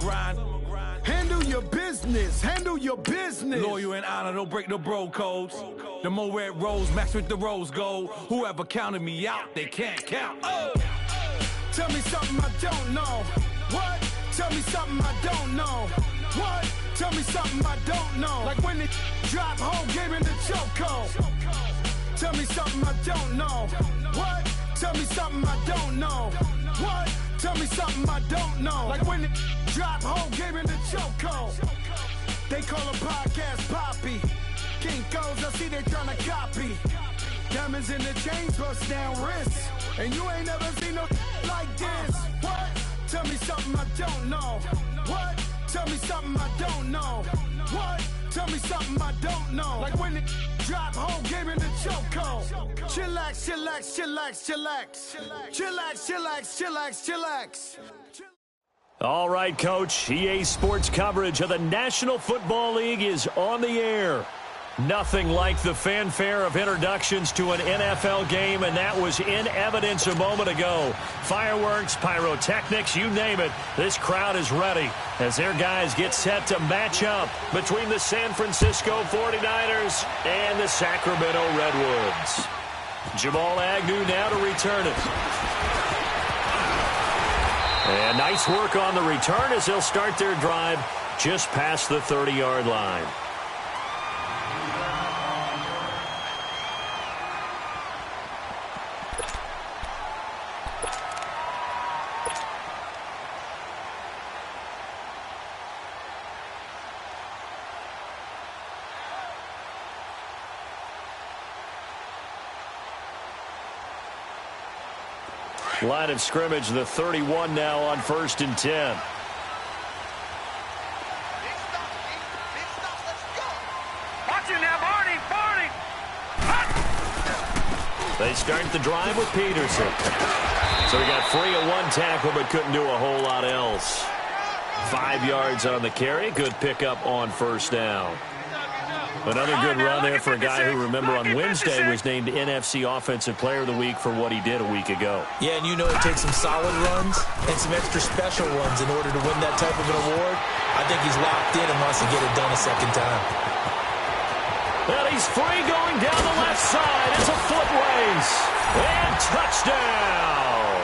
grind. Handle your business, handle your business. Loyal and honor, don't break the bro codes. The more red rose, match with the rose gold. Whoever counted me out, they can't count. Oh. Tell me something I don't know. What? Tell me something I don't know. What? Tell me something I don't know. Like when it drop home, game in the chokehold. Tell me something I don't know. What? Tell me something I don't know. What? Tell me something I don't know. Like when it drop home, game in the chokehold. They call a podcast Poppy. Kinkos, I see they tryna copy. Diamonds in the chains, bust down wrists. And you ain't never seen no like this. What? Tell me something I don't know. What? Tell me something I don't know. What? Tell me something I don't know. Like when it drop home, game in the chokehold. Chillax, chillax, chillax, chillax. Chillax, chillax, chillax, chillax. All right, Coach. EA Sports coverage of the National Football League is on the air. Nothing like the fanfare of introductions to an NFL game, and that was in evidence a moment ago. Fireworks, pyrotechnics, you name it. This crowd is ready as their guys get set to match up between the San Francisco 49ers and the Sacramento Redwoods. Jamal Agnew now to return it. And nice work on the return as they'll start their drive just past the 30-yard line. Line of scrimmage, the 31 now on 1st and 10. Watch it now, Barney, Barney! They start the drive with Peterson. So he got free of one tackle but couldn't do a whole lot else. 5 yards on the carry. Good pickup on 1st down. Another good run there for a guy who, remember, on Wednesday was named NFC Offensive Player of the Week for what he did a week ago. Yeah, and you know it takes some solid runs and some extra special runs in order to win that type of an award. I think he's locked in and wants to get it done a second time. And he's free going down the left side. It's a foot race. And touchdown.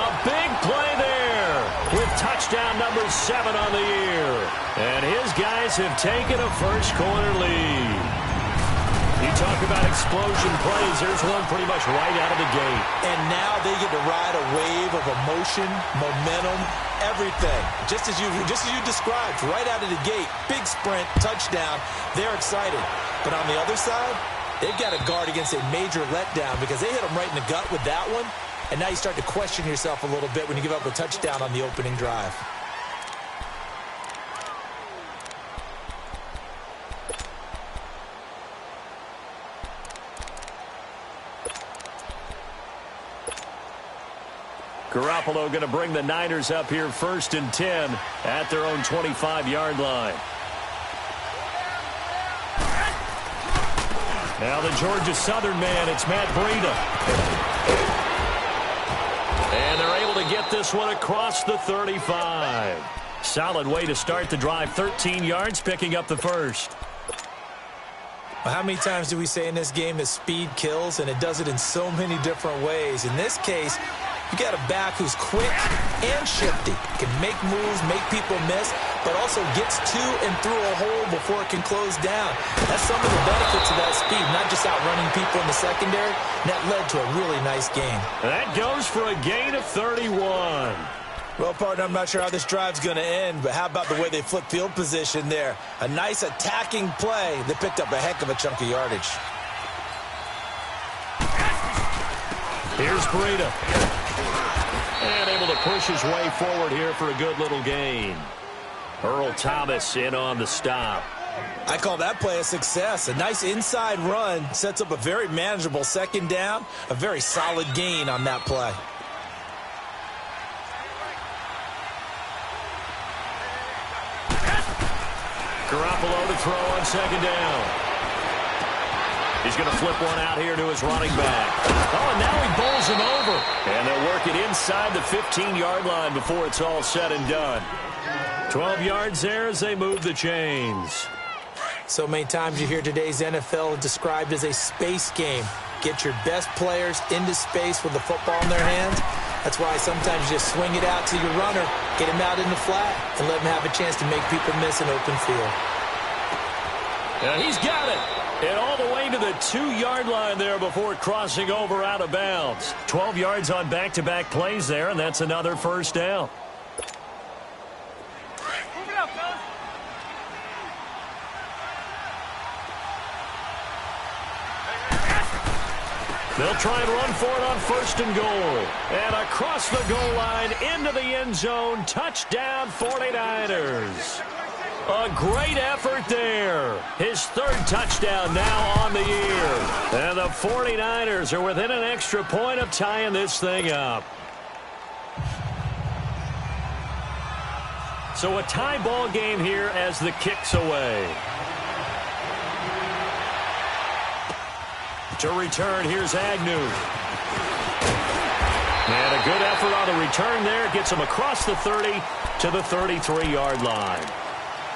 A big play there with touchdown number 7 on the year. And his guys have taken a first-quarter lead. You talk about explosion plays. There's one pretty much right out of the gate. And now they get to ride a wave of emotion, momentum, everything. Just as you described, right out of the gate. Big sprint, touchdown. They're excited. But on the other side, they've got to guard against a major letdown because they hit them right in the gut with that one. And now you start to question yourself a little bit when you give up a touchdown on the opening drive. Garoppolo going to bring the Niners up here 1st and 10 at their own 25-yard line. Now the Georgia Southern man, it's Matt Breida. And they're able to get this one across the 35. Solid way to start the drive. 13 yards, picking up the first. Well, how many times do we say in this game that speed kills, and it does it in so many different ways? In this case, you got a back who's quick and shifty, can make moves, make people miss, but also gets to and through a hole before it can close down. That's some of the benefits of that speed, not just outrunning people in the secondary. That led to a really nice game. That goes for a gain of 31. Well, partner, I'm not sure how this drive's going to end, but how about the way they flip field position there? A nice attacking play that picked up a heck of a chunk of yardage. Here's Breida. And able to push his way forward here for a good little gain. Earl Thomas in on the stop. I call that play a success. A nice inside run sets up a very manageable second down. A very solid gain on that play. Garoppolo to throw on second down. He's going to flip one out here to his running back. Oh, and now he bowls him over. And they'll work it inside the 15-yard line before it's all said and done. 12 yards there as they move the chains. So many times you hear today's NFL described as a space game. Get your best players into space with the football in their hands. That's why sometimes you just swing it out to your runner, get him out in the flat, and let him have a chance to make people miss an open field. And he's got it. And all the way to the 2-yard line there before crossing over out of bounds. 12 yards on back-to-back plays there, and that's another first down. They'll try and run for it on 1st and goal. And across the goal line into the end zone. Touchdown 49ers. A great effort there. His 3rd touchdown now on the year. And the 49ers are within an extra point of tying this thing up. So a tie ball game here as the kick's away. To return, here's Agnew. And a good effort on the return there. Gets him across the 30 to the 33-yard line.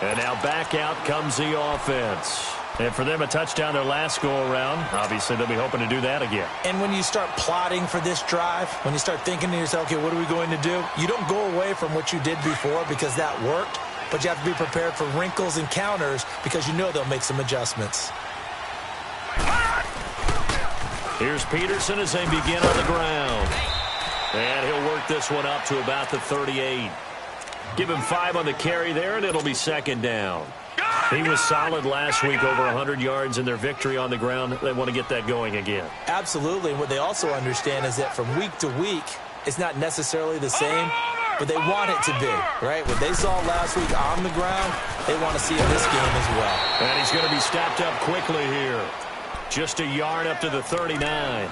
And now back out comes the offense. And for them, a touchdown their last go-around. Obviously, they'll be hoping to do that again. And when you start plotting for this drive, when you start thinking to yourself, okay, what are we going to do? You don't go away from what you did before because that worked. But you have to be prepared for wrinkles and counters because you know they'll make some adjustments. Here's Peterson as they begin on the ground. And he'll work this one up to about the 38. Give him 5 on the carry there, and it'll be 2nd down. He was solid last week, over 100 yards in their victory on the ground. They want to get that going again. Absolutely. And what they also understand is that from week to week, it's not necessarily the same, but they want it to be, right? What they saw last week on the ground, they want to see in this game as well. And he's going to be stopped up quickly here. Just a yard up to the 39.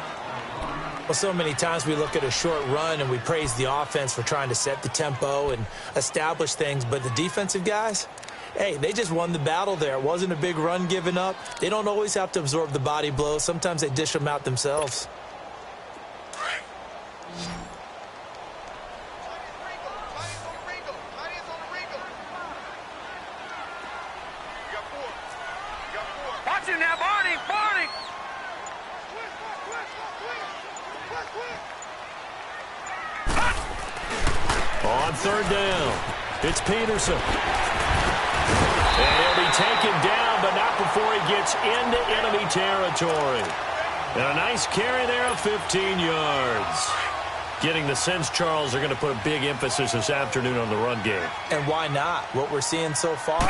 Well, so many times we look at a short run and we praise the offense for trying to set the tempo and establish things, but the defensive guys, hey, they just won the battle there. It wasn't a big run given up. They don't always have to absorb the body blows. Sometimes they dish them out themselves. Watch him now, Barney! Barney! On 3rd down, it's Peterson. And he'll be taken down, but not before he gets into enemy territory. And a nice carry there of 15 yards. Getting the sense, Charles, are going to put a big emphasis this afternoon on the run game. And why not? What we're seeing so far,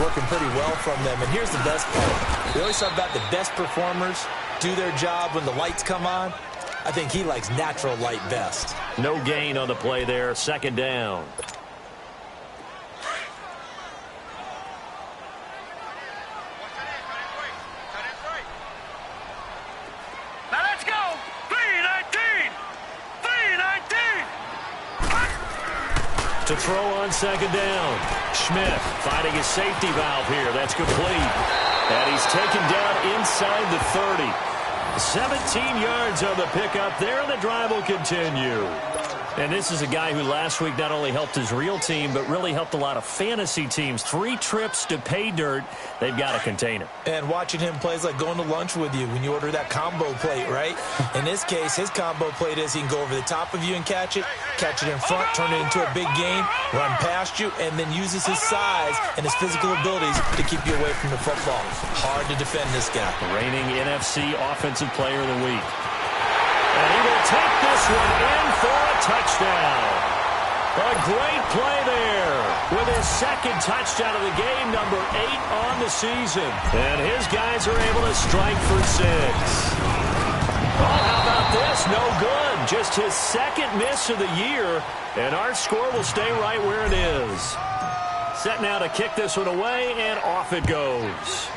working pretty well from them. And here's the best part. We always talk about the best performers do their job when the lights come on. I think he likes natural light best. No gain on the play there. 2nd down. Now let's go! 3-19! 3-19! To throw on 2nd down. Schmidt finding his safety valve here. That's complete. And he's taken down inside the 30. 17 yards on the pickup there, and the drive will continue. And this is a guy who last week not only helped his real team, but really helped a lot of fantasy teams. 3 trips to pay dirt. They've got to contain him. And watching him play is like going to lunch with you when you order that combo plate, right? In this case, his combo plate is he can go over the top of you and catch it in front, turn it into a big gain, run past you, and then uses his size and his physical abilities to keep you away from the football. Hard to defend this guy. Reigning NFC Offensive Player of the Week. And he will take this one in for a touchdown. A great play there with his 2nd touchdown of the game, number 8 on the season. And his guys are able to strike for 6. Oh, how about this? No good. Just his 2nd miss of the year. And our score will stay right where it is. Set now to kick this one away, and off it goes.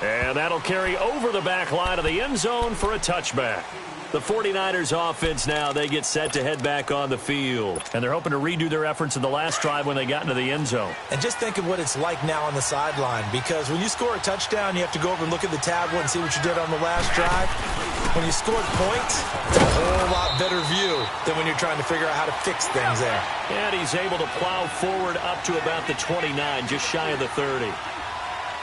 And that'll carry over the back line of the end zone for a touchback. The 49ers offense now, they get set to head back on the field. And they're hoping to redo their efforts in the last drive when they got into the end zone. And just think of what it's like now on the sideline, because when you score a touchdown, you have to go over and look at the tablet and see what you did on the last drive. When you scored points, it's a whole lot better view than when you're trying to figure out how to fix things there. And he's able to plow forward up to about the 29, just shy of the 30.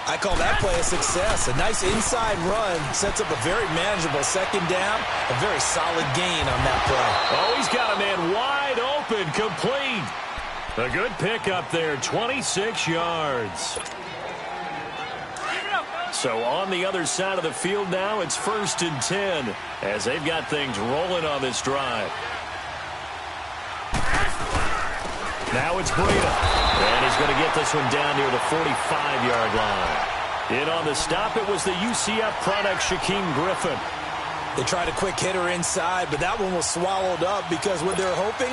I call that play a success. A nice inside run sets up a very manageable second down, a very solid gain on that play. Oh, he's got a man wide open, complete. A good pickup there, 26 yards. So on the other side of the field now, it's 1st and 10 as they've got things rolling on this drive. Now it's Breida. And he's going to get this one down near the 45-yard line. In on the stop, it was the UCF product, Shaquem Griffin. They tried a quick hitter inside, but that one was swallowed up because what they're hoping,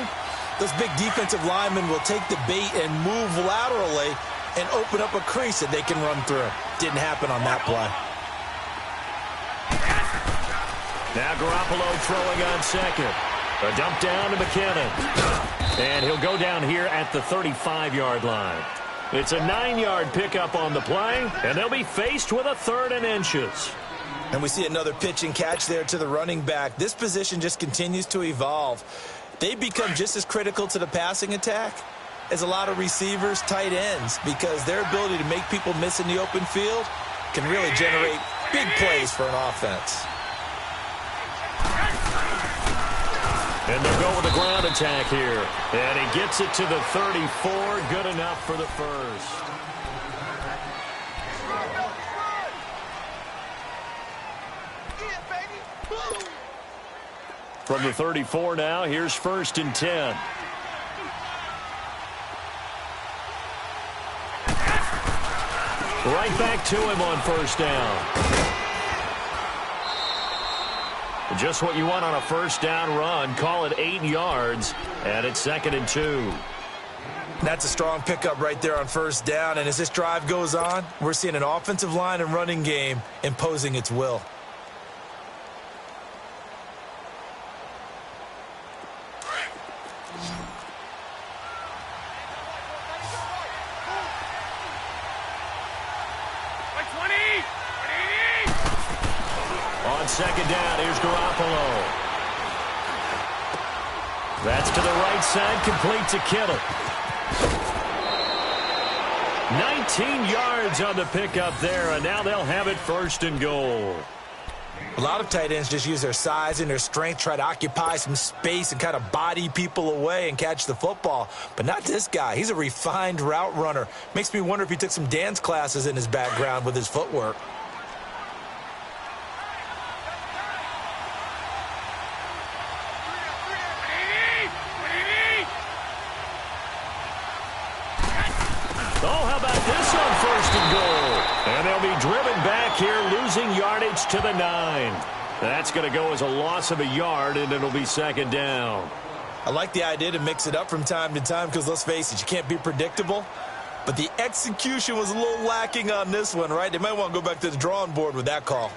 those big defensive linemen will take the bait and move laterally and open up a crease that they can run through. Didn't happen on that play. Now Garoppolo throwing on second. A dump down to McKinnon. And he'll go down here at the 35-yard line. It's a 9-yard pickup on the play, and they'll be faced with a 3rd and inches. And we see another pitch and catch there to the running back. This position just continues to evolve. They become just as critical to the passing attack as a lot of receivers, tight ends, because their ability to make people miss in the open field can really generate big plays for an offense. And they'll go with the ground attack here. And he gets it to the 34. Good enough for the first. From the 34 now, here's 1st and 10. Right back to him on 1st down. Just what you want on a 1st down run. Call it 8 yards, and it's 2nd and 2. That's a strong pickup right there on 1st down, and as this drive goes on, we're seeing an offensive line and running game imposing its will. On 2nd down, here's Garoppolo. That's to the right side, complete to Kittle. 19 yards on the pickup there, and now they'll have it 1st and goal. A lot of tight ends just use their size and their strength, try to occupy some space and kind of body people away and catch the football. But not this guy. He's a refined route runner. Makes me wonder if he took some dance classes in his background with his footwork. Oh, how about this on 1st and goal? And they'll be driven back here, losing yardage to the 9. That's going to go as a loss of a yard, and it'll be 2nd down. I like the idea to mix it up from time to time because, let's face it, you can't be predictable. But the execution was a little lacking on this one, right? They might want to go back to the drawing board with that call.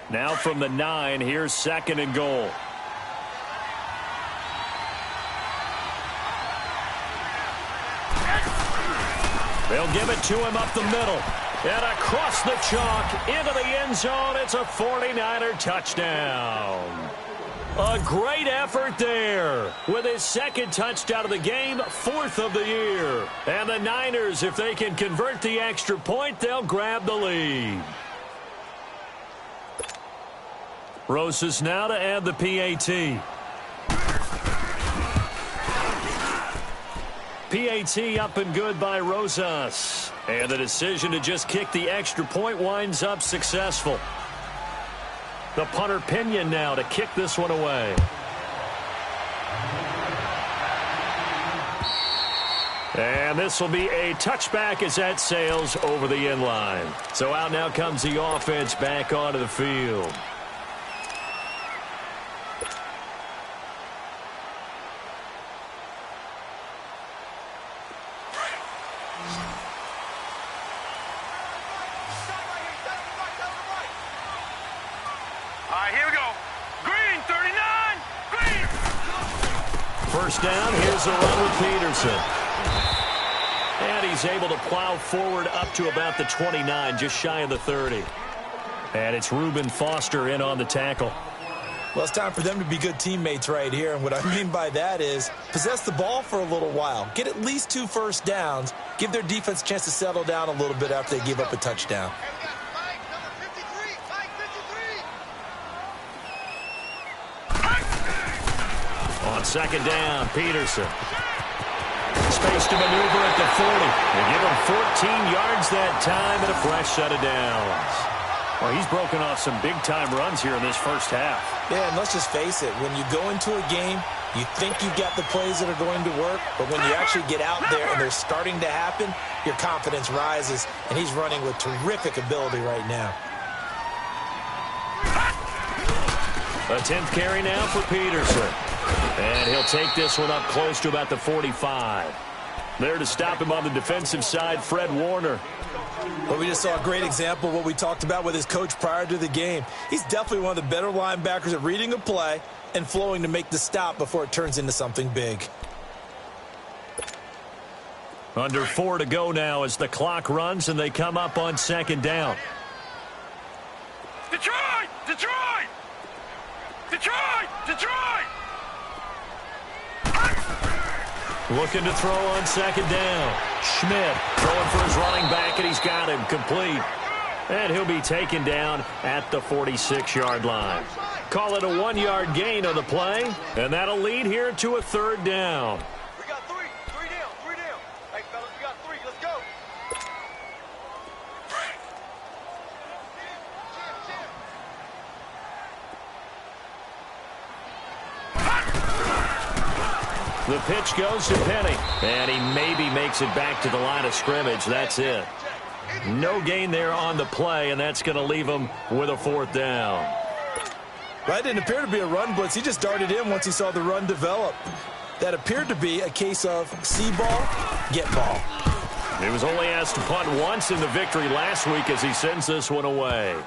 Now from the 9, here's 2nd and goal. They'll give it to him up the middle. And across the chalk into the end zone. It's a 49er touchdown. A great effort there with his 2nd touchdown of the game, 4th of the year. And the Niners, if they can convert the extra point, they'll grab the lead. Rosas now to add the PAT. PAT up and good by Rosas. And the decision to just kick the extra point winds up successful. The punter Pinion now to kick this one away. And this will be a touchback as that sails over the end line. So out now comes the offense back onto the field. right, here we go. Green, 39. Green. First down, here's a run with Peterson. And he's able to plow forward up to about the 29, just shy of the 30. And it's Reuben Foster in on the tackle. Well, it's time for them to be good teammates right here. And what I mean by that is possess the ball for a little while. Get at least 2 first downs. Give their defense a chance to settle down a little bit after they give up a touchdown. On second down, Peterson. Space to maneuver at the 40. They give him 14 yards that time and a fresh set of downs. Well, he's broken off some big-time runs here in this first half. Yeah, and let's just face it. When you go into a game, you think you've got the plays that are going to work, but when you actually get out there and they're starting to happen, your confidence rises, and he's running with terrific ability right now. A 10th carry now for Peterson. And he'll take this one up close to about the 45. There to stop him on the defensive side, Fred Warner. Well, we just saw a great example of what we talked about with his coach prior to the game. He's definitely one of the better linebackers at reading a play and flowing to make the stop before it turns into something big. Under 4 to go now as the clock runs and they come up on second down. Detroit! Detroit! Detroit! Detroit! Looking to throw on second down. Schmidt throwing for his running back, and he's got him complete. And he'll be taken down at the 46-yard line. Call it a 1-yard gain on the play, and that'll lead here to a third down. We got 3. 3 down. 3 down. Hey, fellas, we got 3. Let's go. The pitch goes to Penny, and he maybe makes it back to the line of scrimmage. That's it. No gain there on the play, and that's going to leave him with a fourth down. That didn't appear to be a run blitz. He just darted in once he saw the run develop. That appeared to be a case of see ball, get ball. He was only asked to punt once in the victory last week as he sends this one away.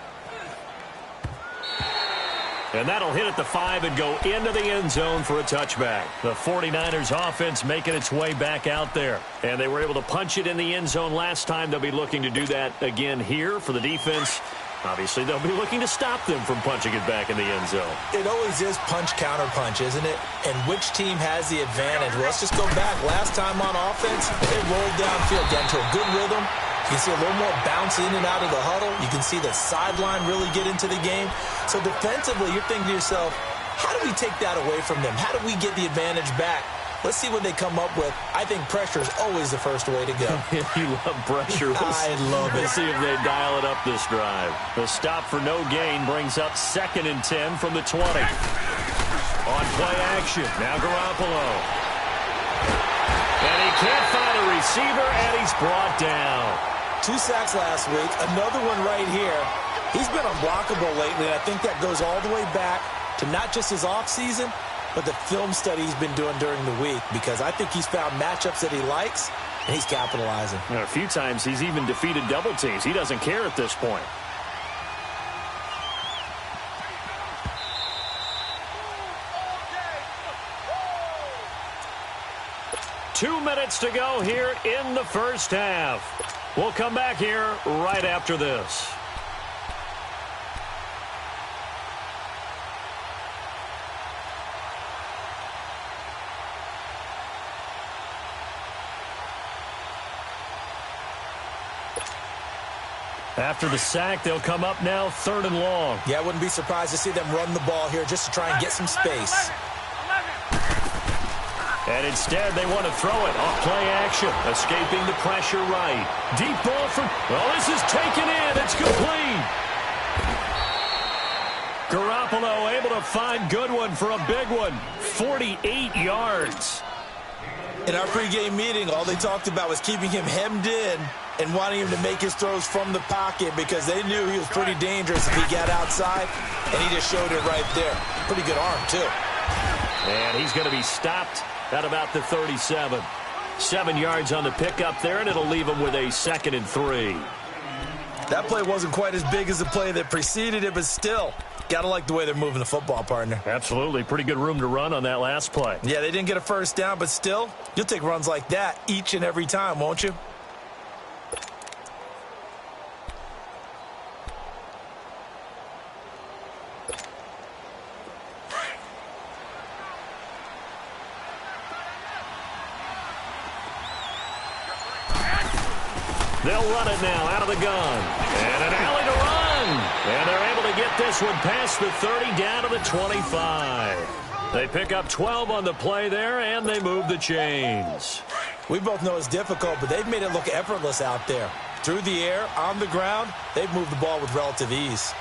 And that'll hit at the 5 and go into the end zone for a touchback. The 49ers offense making its way back out there. And they were able to punch it in the end zone last time. They'll be looking to do that again here for the defense. Obviously, they'll be looking to stop them from punching it back in the end zone. It always is punch-counter-punch, isn't it? And which team has the advantage? Well, let's just go back. Last time on offense, they rolled downfield, got into a good rhythm. You can see a little more bounce in and out of the huddle. You can see the sideline really get into the game. So defensively, you're thinking to yourself, how do we take that away from them? How do we get the advantage back? Let's see what they come up with. I think pressure is always the first way to go. You love pressure. I love it. Let's see if they dial it up this drive. The stop for no gain brings up 2nd and 10 from the 20. On play action, now Garoppolo. And he can't find a receiver, and he's brought down. 2 sacks last week, another one right here. He's been unblockable lately, and I think that goes all the way back to not just his offseason, but the film study he's been doing during the week, because I think he's found matchups that he likes, and he's capitalizing. And a few times he's even defeated double teams. He doesn't care at this point. Two minutes to go here in the first half. We'll come back here right after this. After the sack, they'll come up now 3rd and long. Yeah, I wouldn't be surprised to see them run the ball here just to try and get some space. And instead, they want to throw it off play action, escaping the pressure right. Deep ball from, well, this is taken in. It's complete. Garoppolo able to find Goodwin for a big one. 48 yards. In our pregame meeting, all they talked about was keeping him hemmed in and wanting him to make his throws from the pocket because they knew he was pretty dangerous if he got outside, and he just showed it right there. Pretty good arm, too. And he's going to be stopped at about the 37. 7 yards on the pickup there, and it'll leave him with a 2nd and 3. That play wasn't quite as big as the play that preceded it, but still, Gotta like the way they're moving the football, partner. Absolutely. Pretty good room to run on that last play. Yeah, they didn't get a first down, but still, you'll take runs like that each and every time, won't you? They'll run it now out of the gun. And an alley to run. And they're able to get this one past the 30 down to the 25. They pick up 12 on the play there, and they move the chains. We both know it's difficult, but they've made it look effortless out there. Through the air, on the ground, they've moved the ball with relative ease.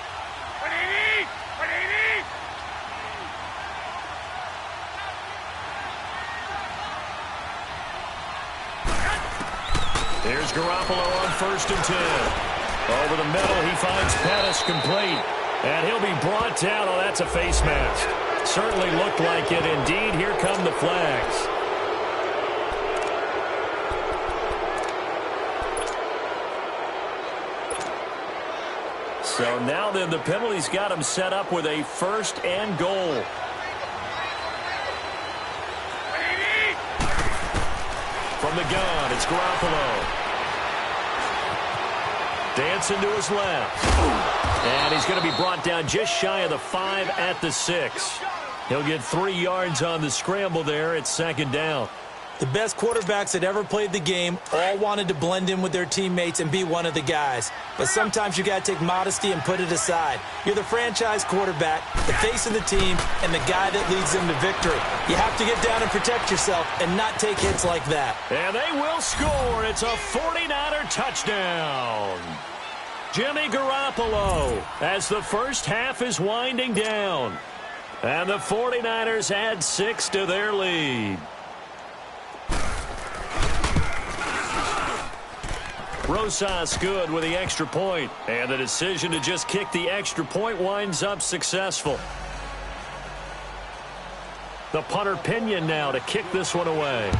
Here's Garoppolo on 1st and 10. Over the middle, he finds Pettis complete. And he'll be brought down. Oh, that's a face mask. Certainly looked like it. Indeed, here come the flags. So now then, the penalty's got him set up with a 1st and goal. From the gun, it's Garoppolo. Dancing to his left. And he's going to be brought down just shy of the 5 at the 6. He'll get 3 yards on the scramble there at 2nd down. The best quarterbacks that ever played the game all wanted to blend in with their teammates and be one of the guys. But sometimes you got to take modesty and put it aside. You're the franchise quarterback, the face of the team, and the guy that leads them to victory. You have to get down and protect yourself and not take hits like that. And they will score. It's a 49er touchdown. Jimmy Garoppolo as the first half is winding down. And the 49ers add 6 to their lead. Rosas good with the extra point. And the decision to just kick the extra point winds up successful. The punter Pinion now to kick this one away.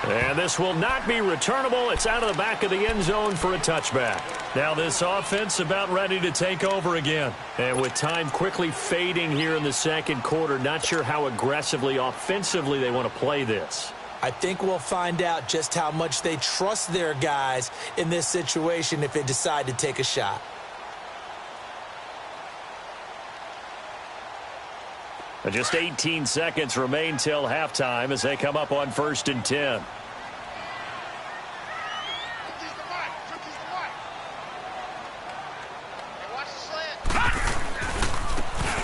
And this will not be returnable. It's out of the back of the end zone for a touchback. Now this offense about ready to take over again. And with time quickly fading here in the 2nd quarter, not sure how aggressively, offensively they want to play this. I think we'll find out just how much they trust their guys in this situation if they decide to take a shot. Just 18 seconds remain till halftime as they come up on 1st and 10.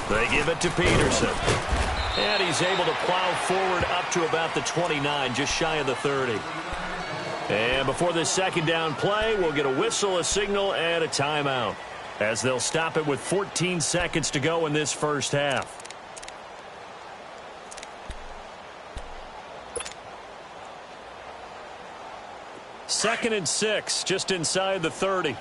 They give it to Peterson. And he's able to plow forward up to about the 29, just shy of the 30. And before this 2nd down play, we'll get a whistle, a signal, and a timeout, as they'll stop it with 14 seconds to go in this first half. Second and 6, just inside the 30.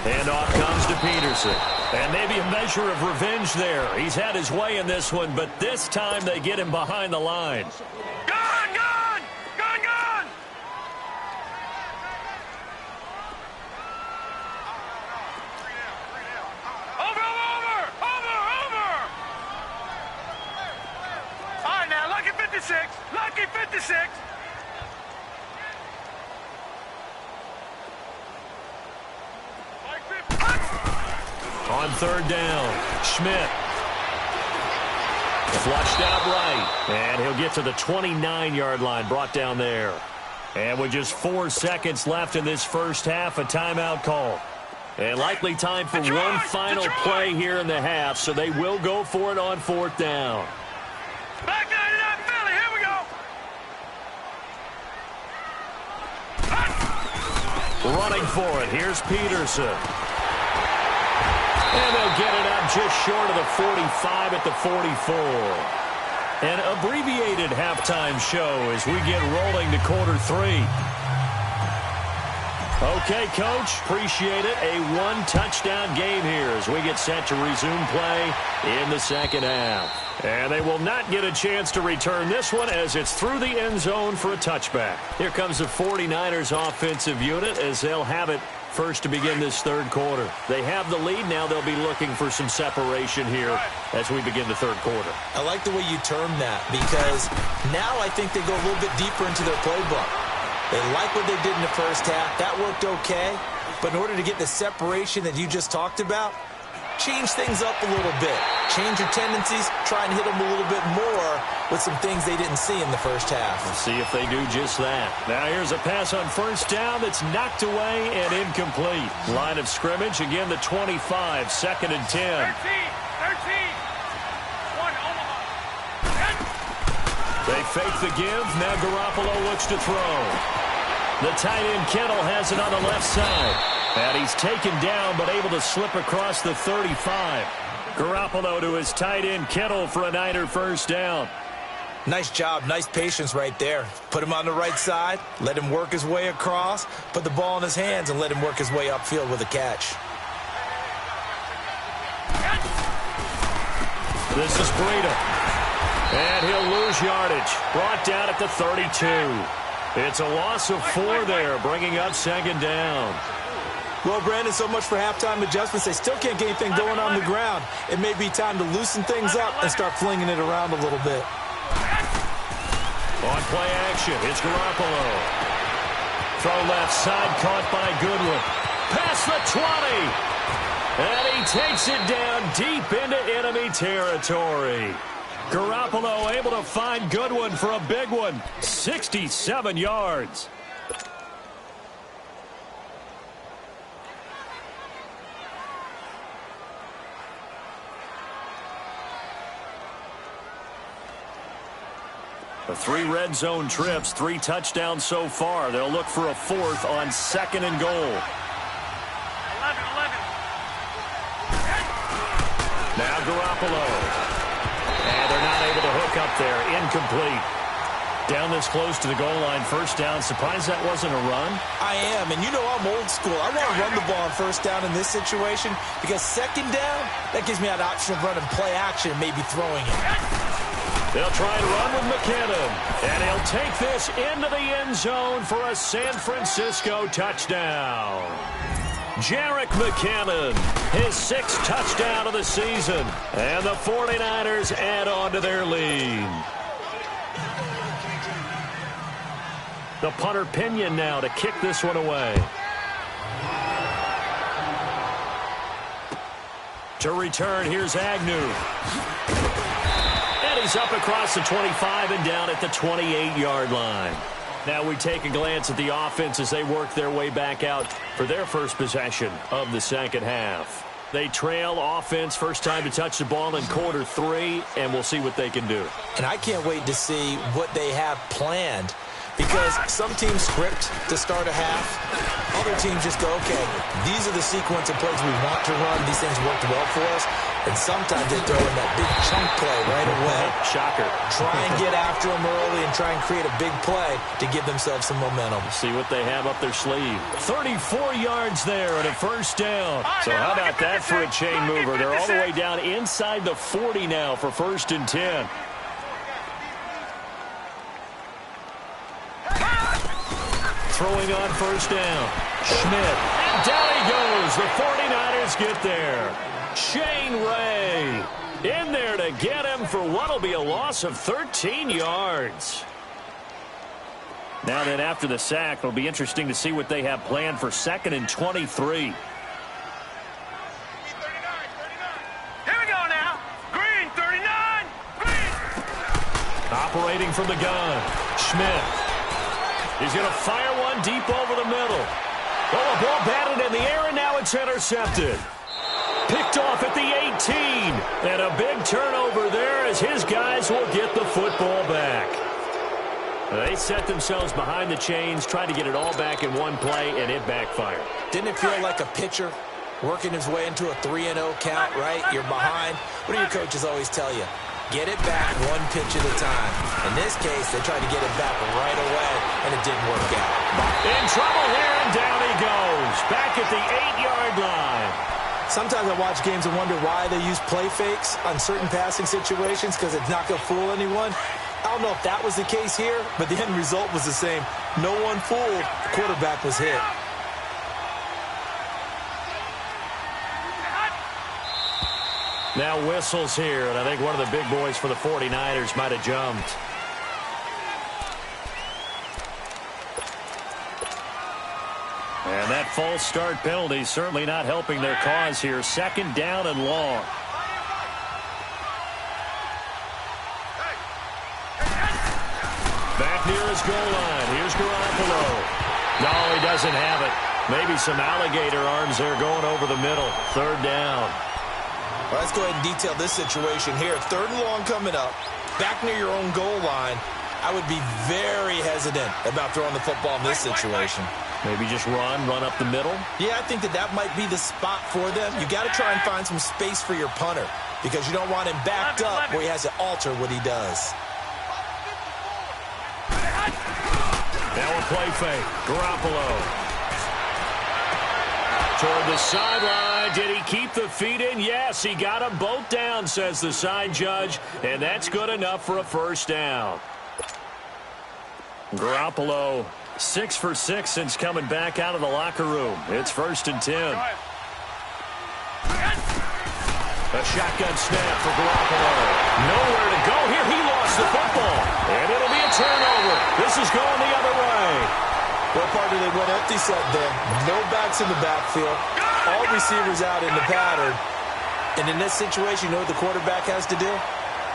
Handoff comes to Peterson. And maybe a measure of revenge there. He's had his way in this one, but this time they get him behind the line. Gun! Gun! Gun! Gun! Over! Over! Over! Over! All right, now, lucky 56. Lucky 56. On 3rd down, Schmidt. Flushed out right. And he'll get to the 29-yard line, brought down there. And with just 4 seconds left in this first half, a timeout call. And likely time for one final play here in the half, so they will go for it on 4th down. Back 99 Philly, here we go. Running for it, here's Peterson. And they'll get it up just short of the 45 at the 44. An abbreviated halftime show as we get rolling to quarter 3. Okay, Coach, appreciate it. A one-touchdown game here as we get set to resume play in the second half. And they will not get a chance to return this one as it's through the end zone for a touchback. Here comes the 49ers offensive unit as they'll have it first to begin this third quarter. They have the lead. Now they'll be looking for some separation here as we begin the third quarter. I like the way you term that because now I think they go a little bit deeper into their playbook. They like what they did in the first half. That worked okay. But in order to get the separation that you just talked about, change things up a little bit. Change your tendencies. Try and hit them a little bit more with some things they didn't see in the first half. We'll see if they do just that. Now here's a pass on first down that's knocked away and incomplete. Line of scrimmage, again the 25, 2nd and 10. 13. 1 Omaha. They fake the give. Now Garoppolo looks to throw. The tight end Kittle has it on the left side. And he's taken down but able to slip across the 35. Garoppolo to his tight end Kittle for a Niner first down. Nice job. Nice patience right there. Put him on the right side. Let him work his way across. Put the ball in his hands and let him work his way upfield with a catch. This is Breida. And he'll lose yardage. Brought down at the 32. It's a loss of 4 there, bringing up 2nd down. Well, Brandon, so much for halftime adjustments. They still can't get anything going on the ground. It may be time to loosen things up and start flinging it around a little bit. On play action, it's Garoppolo. Throw left side, caught by Goodwin. Past the 20. And he takes it down deep into enemy territory. Garoppolo able to find Goodwin for a big one. 67 yards. The 3 red zone trips, 3 touchdowns so far. They'll look for a 4th on 2nd and goal. 11. Now Garoppolo. And they're not able to hook up there. Incomplete. Down this close to the goal line. First down. Surprised that wasn't a run? I am. And you know I'm old school. I want to run the ball on first down in this situation because 2nd down, that gives me that option of running play action and maybe throwing it. They'll try and run with McKinnon. And he'll take this into the end zone for a San Francisco touchdown. Jerick McKinnon, his 6th touchdown of the season. And the 49ers add on to their lead. The punter Pinion now to kick this one away. To return, here's Agnew. And he's up across the 25 and down at the 28-yard line. Now we take a glance at the offense as they work their way back out for their first possession of the second half. They trail offense, first time to touch the ball in quarter 3, and we'll see what they can do. And I can't wait to see what they have planned because some teams script to start a half. Other teams just go, okay, these are the sequence of plays we want to run. These things worked well for us. And sometimes they throw in that big chunk play right away. Shocker. Try and get after them early and try and create a big play to give themselves some momentum. See what they have up their sleeve. 34 yards there and a first down. So how about that for a chain mover? They're all the way down inside the 40 now for 1st and 10. Throwing on first down. Schmidt. And down he goes. The 49ers get there. Shane Ray in there to get him for what will be a loss of 13 yards. Now then, after the sack, it'll be interesting to see what they have planned for 2nd and 23. Here we go now. Green, 39. Green. Operating from the gun. Schmidt. He's going to fire one deep over the middle. Oh, a ball batted in the air, and now it's intercepted. Picked off at the 18. And a big turnover there as his guys will get the football back. They set themselves behind the chains, tried to get it all back in one play, and it backfired. Didn't it feel like a pitcher working his way into a 3-0 count, right? You're behind. What do your coaches always tell you? Get it back one pitch at a time. In this case, they tried to get it back right away, and it didn't work out. In trouble here, and down he goes. Back at the 8-yard line. Sometimes I watch games and wonder why they use play fakes on certain passing situations, because it's not going to fool anyone. I don't know if that was the case here, but the end result was the same. No one fooled. The quarterback was hit. Now whistles here, and I think one of the big boys for the 49ers might have jumped. And that false start penalty certainly not helping their cause here. Second down and long. Back near his goal line. Here's Garoppolo. No, he doesn't have it. Maybe some alligator arms there going over the middle. Third down. Well, let's go ahead and detail this situation here. Third and long coming up. Back near your own goal line. I would be very hesitant about throwing the football in this situation. Maybe just run up the middle? Yeah, I think that might be the spot for them. You got to try and find some space for your punter because you don't want him backed up where he has to alter what he does. Now a play fake. Garoppolo. Toward the sideline. Did he keep the feet in? Yes, he got them both down, says the side judge. And that's good enough for a first down. Garoppolo, 6 for 6 since coming back out of the locker room. It's 1st and 10. A shotgun snap for Garoppolo. Nowhere to go here. He lost the football. And it'll be a turnover. This is going the other way. What part did they went empty set there? No backs in the backfield. All receivers out in the pattern. And in this situation, you know what the quarterback has to do?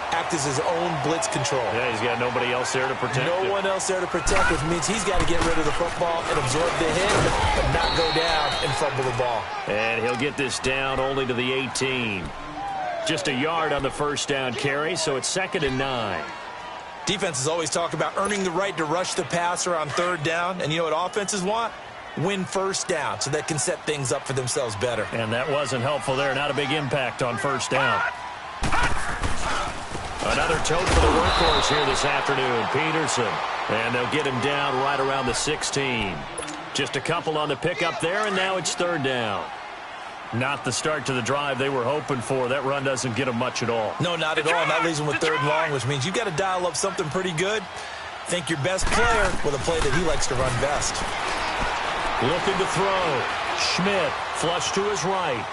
Act as his own blitz control. Yeah, he's got nobody else there to protect him. No one else there to protect, which means he's got to get rid of the football and absorb the hit, but not go down and fumble the ball. And he'll get this down only to the 18. Just a yard on the first down carry, so it's 2nd and 9. Defenses always talk about earning the right to rush the passer on third down, and you know what offenses want? Win first down so they can set things up for themselves better. And that wasn't helpful there. Not a big impact on first down. Another tote for the workhorse here this afternoon, Peterson. And they'll get him down right around the 16. Just a couple on the pickup there, and now it's 3rd down. Not the start to the drive they were hoping for. That run doesn't get them much at all. No, not at all. And that leaves them with 3rd and long, which means you've got to dial up something pretty good. Think your best player with a play that he likes to run best. Looking to throw. Schmidt, flush to his right.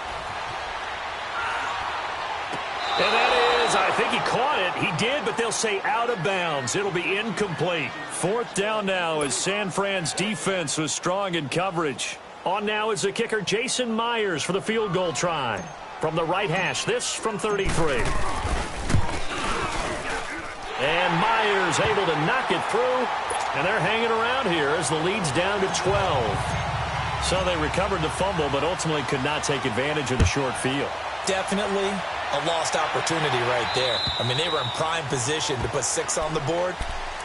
And that is, I think he caught it. He did, but they'll say out of bounds. It'll be incomplete. 4th down now as San Fran's defense was strong in coverage. On now is the kicker Jason Myers for the field goal try. From the right hash, this from 33. And Myers able to knock it through. And they're hanging around here as the lead's down to 12. So they recovered the fumble, but ultimately could not take advantage of the short field. Definitely a lost opportunity right there. I mean, they were in prime position to put 6 on the board.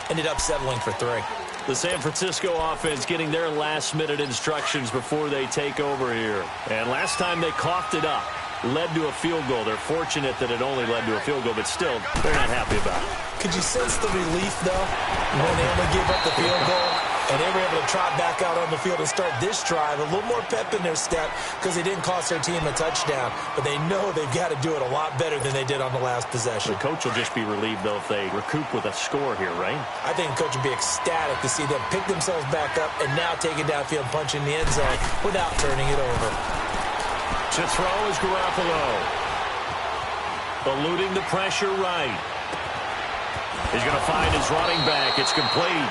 Ended up settling for 3. The San Francisco offense getting their last-minute instructions before they take over here. And last time they coughed it up, led to a field goal. They're fortunate that it only led to a field goal, but still, they're not happy about it. Could you sense the relief, though, when they only gave up the field goal? And they were able to trot back out on the field and start this drive. A little more pep in their step because they didn't cost their team a touchdown. But they know they've got to do it a lot better than they did on the last possession. The coach will just be relieved, though, if they recoup with a score here, right? I think the coach would be ecstatic to see them pick themselves back up and now take it downfield, punch in the end zone without turning it over. To throw is Garoppolo. Eluding the pressure right. He's going to find his running back. It's complete.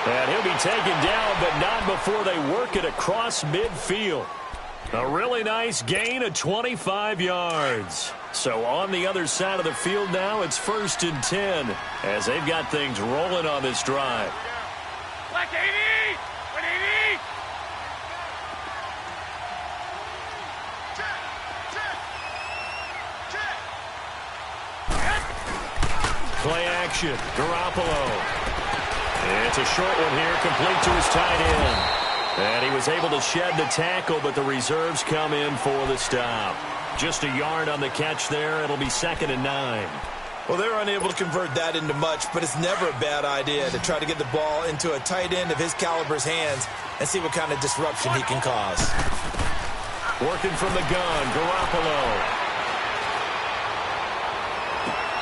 And he'll be taken down, but not before they work it across midfield. A really nice gain of 25 yards. So on the other side of the field now, it's 1st and 10 as they've got things rolling on this drive. Play action. Garoppolo. It's a short one here, complete to his tight end. And he was able to shed the tackle, but the reserves come in for the stop. Just a yard on the catch there. It'll be 2nd and 9. Well, they were unable to convert that into much, but it's never a bad idea to try to get the ball into a tight end of his caliber's hands and see what kind of disruption he can cause. Working from the gun, Garoppolo.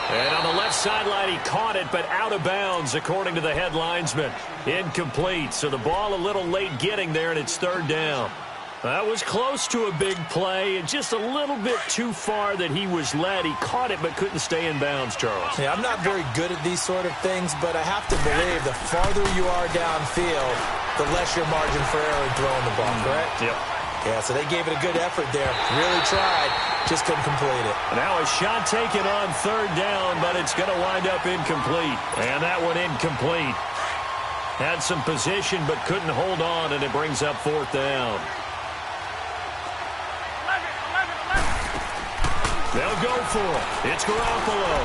And on the left sideline, he caught it, but out of bounds, according to the head linesman. Incomplete, so the ball a little late getting there, and it's 3rd down. That was close to a big play, and just a little bit too far that he was led. He caught it, but couldn't stay in bounds, Charles. Yeah, I'm not very good at these sort of things, but I have to believe the farther you are downfield, the less your margin for error in throwing the ball, correct? Yep. Yeah, so they gave it a good effort there. Really tried, just couldn't complete it. Now a shot taken on 3rd down, but it's going to wind up incomplete. And that one incomplete. Had some position, but couldn't hold on, and it brings up 4th down. They'll go for it. It's Garoppolo.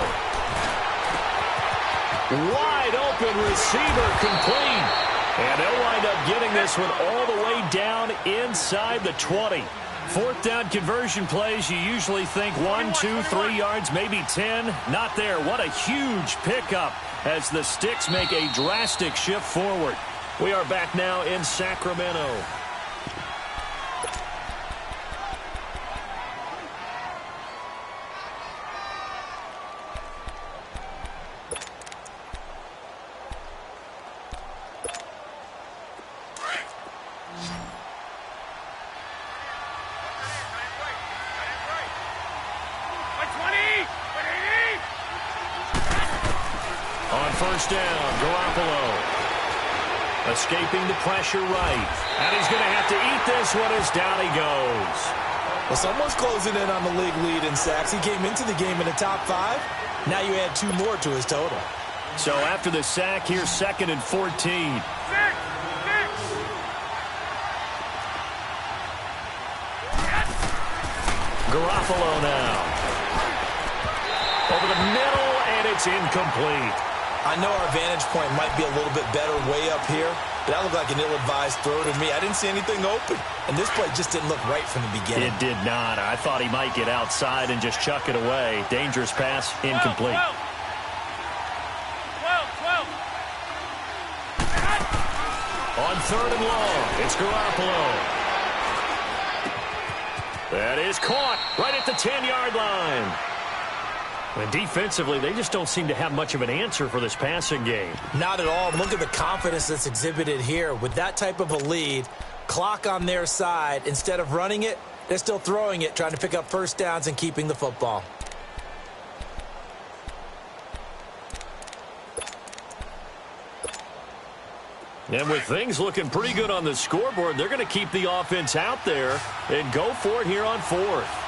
Wide open receiver, complete. And they'll wind up getting this one all the way down inside the 20. 4th down conversion plays, you usually think 1, 2, 3 yards, maybe 10. Not there. What a huge pickup as the Sticks make a drastic shift forward. We are back now in Sacramento. Down, Garoppolo. Escaping the pressure right. And he's going to have to eat this one as down he goes. Well, someone's closing in on the league lead in sacks. He came into the game in the top 5. Now you add 2 more to his total. So after the sack, here's 2nd and 14. Garoppolo now. Over the middle, and it's incomplete. I know our vantage point might be a little bit better way up here, but that looked like an ill-advised throw to me. I didn't see anything open, and this play just didn't look right from the beginning. It did not. I thought he might get outside and just chuck it away. Dangerous pass, incomplete. 12. On 3rd and long, it's Garoppolo. That is caught right at the 10-yard line. And defensively, they just don't seem to have much of an answer for this passing game. Not at all. Look at the confidence that's exhibited here. With that type of a lead, clock on their side, instead of running it, they're still throwing it, trying to pick up 1st downs and keeping the football. And with things looking pretty good on the scoreboard, they're going to keep the offense out there and go for it here on 4th.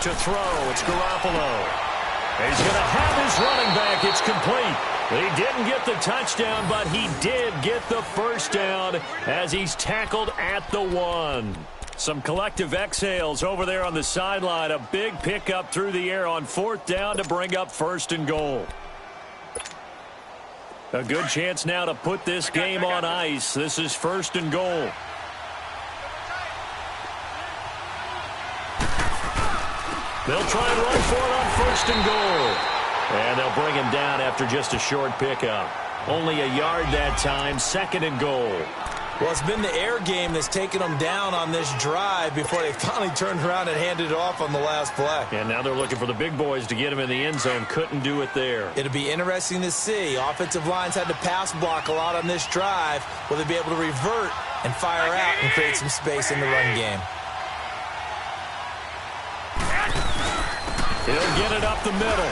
To throw, it's Garoppolo. He's going to have his running back. It's complete. He didn't get the touchdown, but he did get the 1st down as he's tackled at the 1. Some collective exhales over there on the sideline. A big pickup through the air on 4th down to bring up 1st and goal. A good chance now to put this game on ice. This is 1st and goal. They'll try and run for it on 1st and goal. And they'll bring him down after just a short pickup. Only a yard that time, 2nd and goal. Well, it's been the air game that's taken them down on this drive before they finally turned around and handed it off on the last play. And now they're looking for the big boys to get him in the end zone. Couldn't do it there. It'll be interesting to see. Offensive lines had to pass block a lot on this drive. Will they be able to revert and fire out and create some space in the run game? He'll get it up the middle.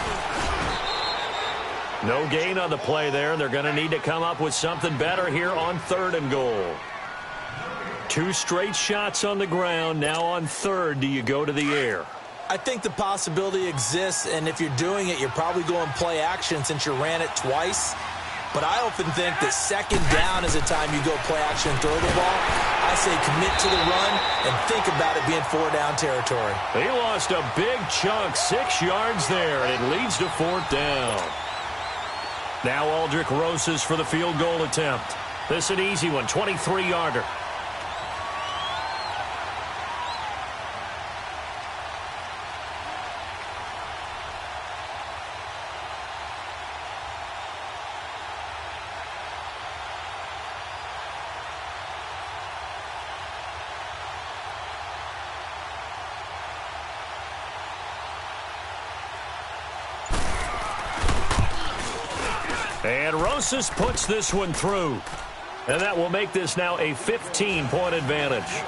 No gain on the play there. They're going to need to come up with something better here on 3rd and goal. 2 straight shots on the ground. Now on 3rd, do you go to the air? I think the possibility exists, and if you're doing it, you're probably going play action since you ran it twice. but I often think that second down is a time you go play action and throw the ball. I say commit to the run and think about it being 4-down territory. He lost a big chunk, 6 yards there, and it leads to 4th down. Now Aldrich Rosas for the field goal attempt. This is an easy one, 23-yarder. And Rosas puts this one through. And that will make this now a 15-point advantage.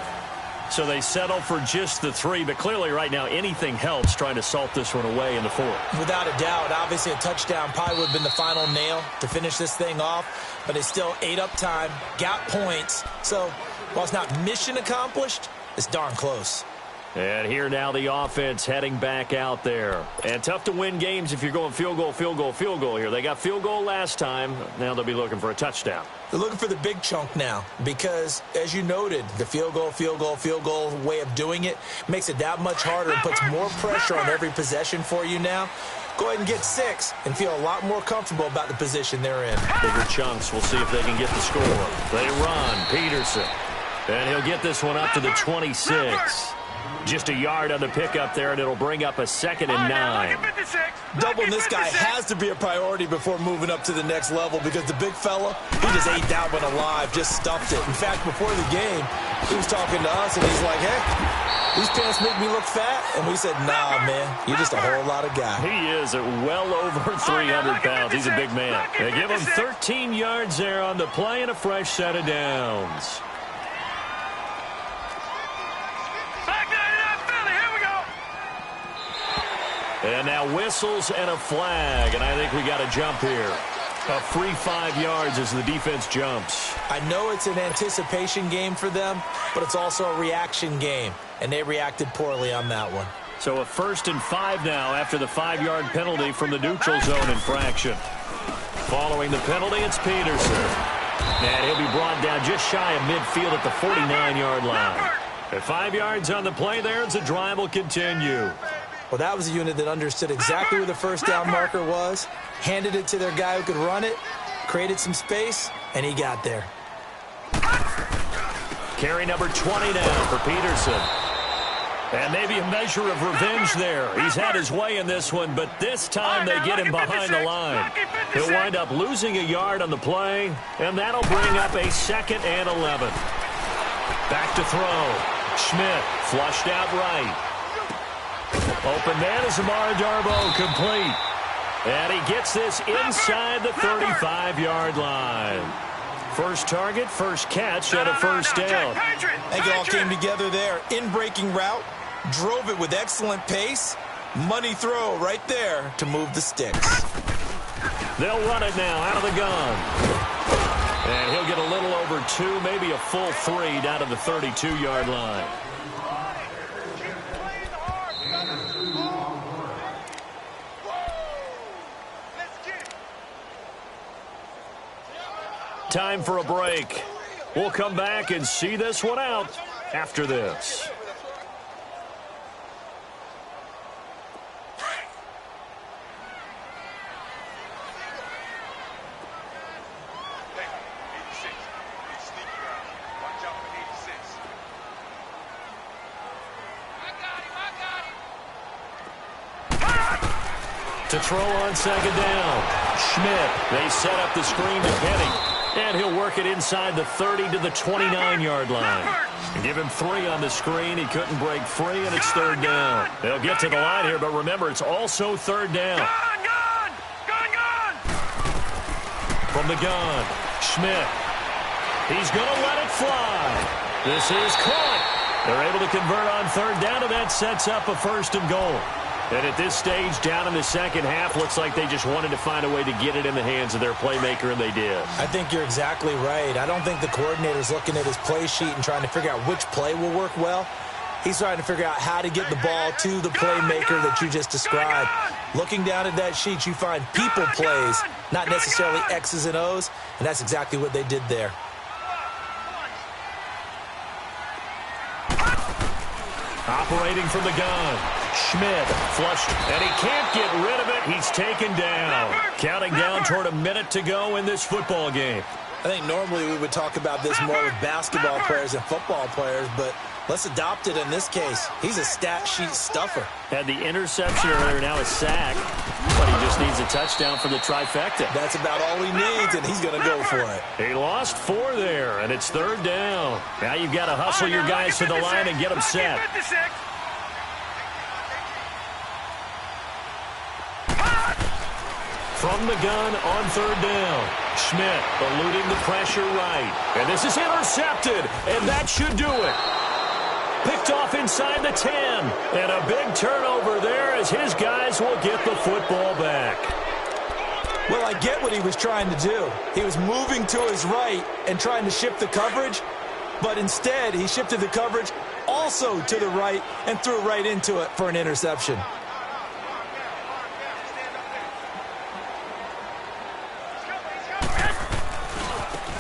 So they settle for just the 3, but clearly right now anything helps trying to salt this one away in the 4th. Without a doubt, obviously a touchdown probably would have been the final nail to finish this thing off, but they still ate up time, got points. So while it's not mission accomplished, it's darn close. And here now the offense heading back out there. And tough to win games if you're going field goal, field goal, field goal here. They got field goal last time. Now they'll be looking for a touchdown. They're looking for the big chunk now because, as you noted, the field goal way of doing it makes it that much harder and puts more pressure on every possession for you now. Go ahead and get 6 and feel a lot more comfortable about the position they're in. Bigger chunks. We'll see if they can get the score. They run. Peterson. And he'll get this one up to the 26. Just a yard on the pickup there, and it'll bring up a 2nd and 9. Doubling this guy has to be a priority before moving up to the next level because the big fella, he just ate that one alive, just stuffed it. In fact, before the game, he was talking to us, and he's like, hey, these pants make me look fat. And we said, nah, man, you're just a whole lot of guy. He is at well over 300 pounds. He's a big man. They give him 13 yards there on the play and a fresh set of downs. And now whistles and a flag, and I think we got a jump here. A free 5 yards as the defense jumps. I know it's an anticipation game for them, but it's also a reaction game, and they reacted poorly on that one. So a 1st and 5 now after the 5-yard penalty from the neutral zone infraction. Following the penalty, it's Peterson. And he'll be brought down just shy of midfield at the 49-yard line. At 5 yards on the play there, as the drive will continue. Well, that was a unit that understood exactly where the 1st down marker was, handed it to their guy who could run it, created some space, and he got there. Carry number 20 now for Peterson. And maybe a measure of revenge there. He's had his way in this one, but this time they get him behind the line. He'll wind up losing a yard on the play, and that'll bring up a 2nd and 11. Back to throw. Schmidt flushed out right. Open man is Amara Darboh, complete. And he gets this inside the 35-yard line. First target, first catch, and a 1st down. I think it all came together there. In-breaking route, drove it with excellent pace. Money throw right there to move the sticks. They'll run it now out of the gun. And he'll get a little over 2, maybe a full 3 down to the 32-yard line. Time for a break. We'll come back and see this one out after this. To throw on 2nd down. Schmidt. They set up the screen to Penny. And he'll work it inside the 30 to the 29-yard line. Give him 3 on the screen. He couldn't break free, and it's 3rd down. They'll get to the line here, but remember, it's also 3rd down. Gun! From the gun, Schmidt. He's going to let it fly. This is caught. They're able to convert on 3rd down, and that sets up a 1st and goal. And at this stage, down in the second half, looks like they just wanted to find a way to get it in the hands of their playmaker, and they did. I think you're exactly right. I don't think the coordinator's looking at his play sheet and trying to figure out which play will work well. He's trying to figure out how to get the ball to the playmaker that you just described. Looking down at that sheet, you find people plays not necessarily X's and O's, and that's exactly what they did there. Operating from the gun. Schmidt flushed, and he can't get rid of it. He's taken down. Counting down toward a minute to go in this football game. I think normally we would talk about this more with basketball players and football players, but let's adopt it in this case. He's a stat sheet stuffer. Had the interception earlier, now a sack, but he just needs a touchdown for the trifecta. That's about all he needs, and he's going to go for it. He lost 4 there, and it's 3rd down. Now you've got to hustle your guys to the line and get them set. From the gun on 3rd down. Schmidt eluding the pressure right. And this is intercepted, and that should do it. Picked off inside the 10. And a big turnover there as his guys will get the football back. Well, I get what he was trying to do. He was moving to his right and trying to shift the coverage, but instead he shifted the coverage also to the right and threw right into it for an interception.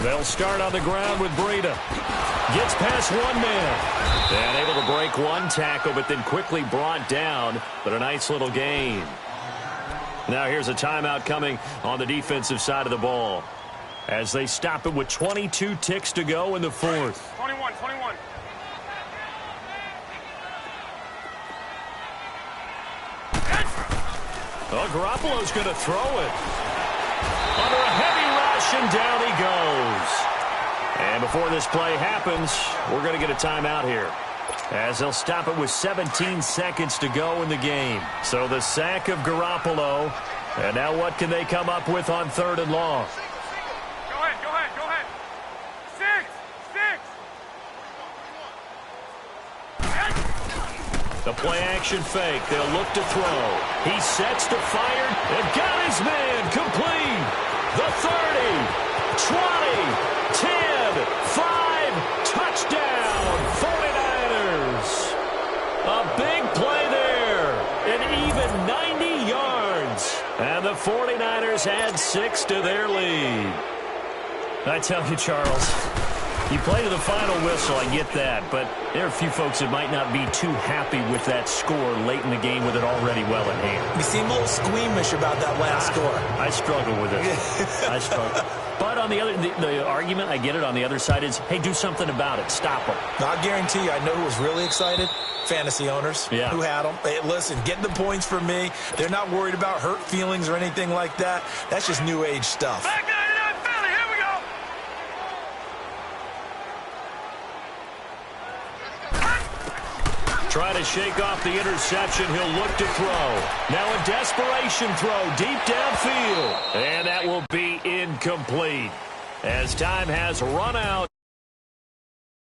They'll start on the ground with Breida. Gets past 1 man. And able to break 1 tackle, but then quickly brought down. But a nice little gain. Now here's a timeout coming on the defensive side of the ball, as they stop it with 22 ticks to go in the 4th. 21. Oh, Garoppolo's going to throw it. Under a heavy rush, and down he goes. And before this play happens, we're going to get a timeout here, as they'll stop it with 17 seconds to go in the game. So the sack of Garoppolo, and now what can they come up with on 3rd and long? Go ahead. 6. The play-action fake. They'll look to throw. He sets to fire and got his man complete. The 30, 20, 10, 5, touchdown, 49ers. A big play there, an even 90 yards. And the 49ers add 6 to their lead. I tell you, Charles, you play to the final whistle, I get that, but there are a few folks that might not be too happy with that score late in the game with it already well in hand. You seem a little squeamish about that last score. I struggle with it. I struggle. But on the other, the argument, I get it, on the other side is, hey, do something about it. Stop them. I guarantee you, I know who was really excited. Fantasy owners who had them. Hey, listen, getting the points for me. They're not worried about hurt feelings or anything like that. That's just new age stuff. Back 99 Philly, here we go. Try to shake off the interception. He'll look to throw. Now a desperation throw deep downfield. And that will be incomplete, as time has run out